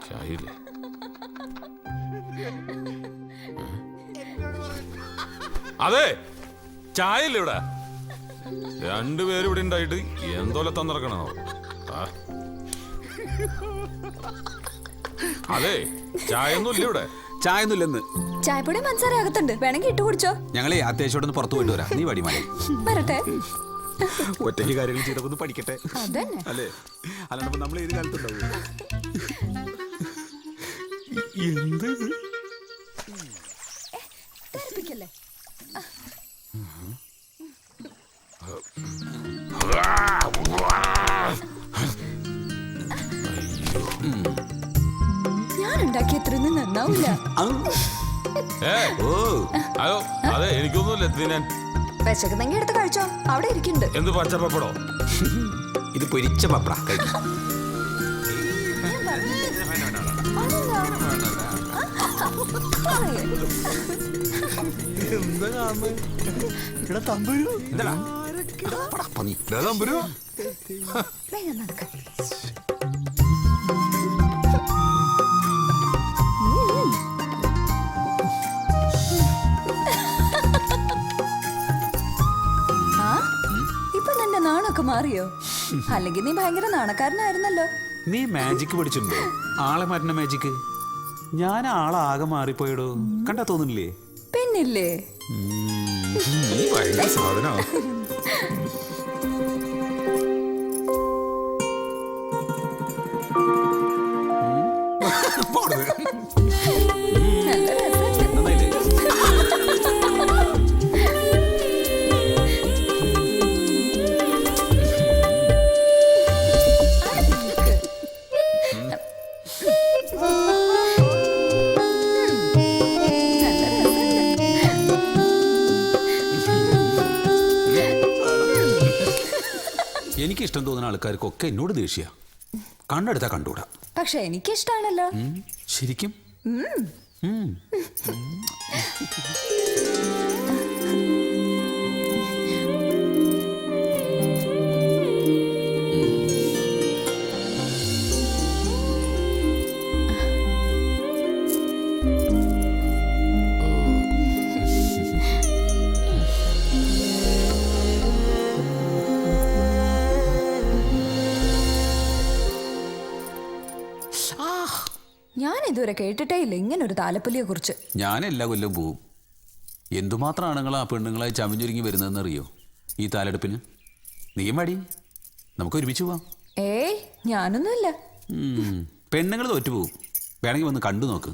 ചായയില്ലേ? അതെ, ചായയില്ല ഇവിടെ. രണ്ടുപേരും ഇവിടെ ഉണ്ടായിട്ട് എന്തോലെ തന്നിറക്കണോ? അതെ, ചായയൊന്നും ഇല്ല ഇവിടെ. ചായ ഒന്നുമില്ലെന്ന്. ചായപ്പൊടി മനസ്സാര അകത്തുണ്ട്, വേണമെങ്കിൽ ഇട്ട് കുടിച്ചോ. ഞങ്ങളെ അത്യാവശ്യം പുറത്തു പോയിട്ട് വരാം. നീ പടിമാലി വരട്ടെ. ഒറ്റയ്ക്ക് കാര്യങ്ങൾ ചെയ്തൊക്കെ പഠിക്കട്ടെ. അതന്നെ അല്ലേ? അല്ലാണ്ട് നമ്മൾ ഏത് കാലത്തുണ്ടാവും? എന്ത് തെറിപ്പിക്കല്ലേ? ഞാൻ ഉണ്ടാക്കിയത്രയൊന്നും നന്നാവില്ല. അയ്യോ, അതെ, എനിക്കൊന്നുമില്ല തിന്നാൻ. വിശക്കുന്നെങ്കിൽ എടുത്ത് കഴിച്ചോ, അവിടെ ഇരിക്കുന്നുണ്ട്. എന്ത് പച്ചപ്പപ്പടോ? ഇത് പൊരിച്ച പപ്പട. വേഗം നടക്ക. ഇപ്പൊ നിന്റെ നാണൊക്കെ മാറിയോ? അല്ലെങ്കിൽ നീ ഭയങ്കര നാണക്കാരനായിരുന്നല്ലോ. നീ മാജിക് പഠിച്ചിട്ടുണ്ടോ? ആളെ മാറ്റുന്ന മാജിക്. ഞാൻ ആളാകെ മാറിപ്പോയടോ. കണ്ടാ തോന്നുന്നില്ലേ? പിന്നില്ലേ? നീ ഭയങ്കര സാധനോ. നല്ല രസമുണ്ട്. നന്നായില്ലേ? എനിക്കിഷ്ടം തോന്നുന്ന ആൾക്കാർക്കൊക്കെ എന്നോട് ദേഷ്യ. കണ്ടെടുത്താ കണ്ടുകൂടാ. പക്ഷെ എനിക്കിഷ്ടാണല്ലോ. ശരിക്കും ഞാൻ ഇതുവരെ കേട്ടിട്ടേ ഇല്ല ഇങ്ങനെ ഒരു താലപ്പൊലിയെ കുറിച്ച്. ഞാൻ എല്ലാ കൊല്ലം പോവും. എന്തുമാത്രം ആണുങ്ങളാ പെണ്ണുങ്ങളായി ചമഞ്ഞൊരുങ്ങി വരുന്നതെന്ന് അറിയോ ഈ താലെടുപ്പിന്? നീയും മടി, നമുക്ക് ഒരുമിച്ച് പോവാം. ഏയ്, ഞാനൊന്നുമില്ല. പെണ്ണുങ്ങൾ തോറ്റുപോകും. വേണമെങ്കിൽ വന്ന് കണ്ടു നോക്ക്.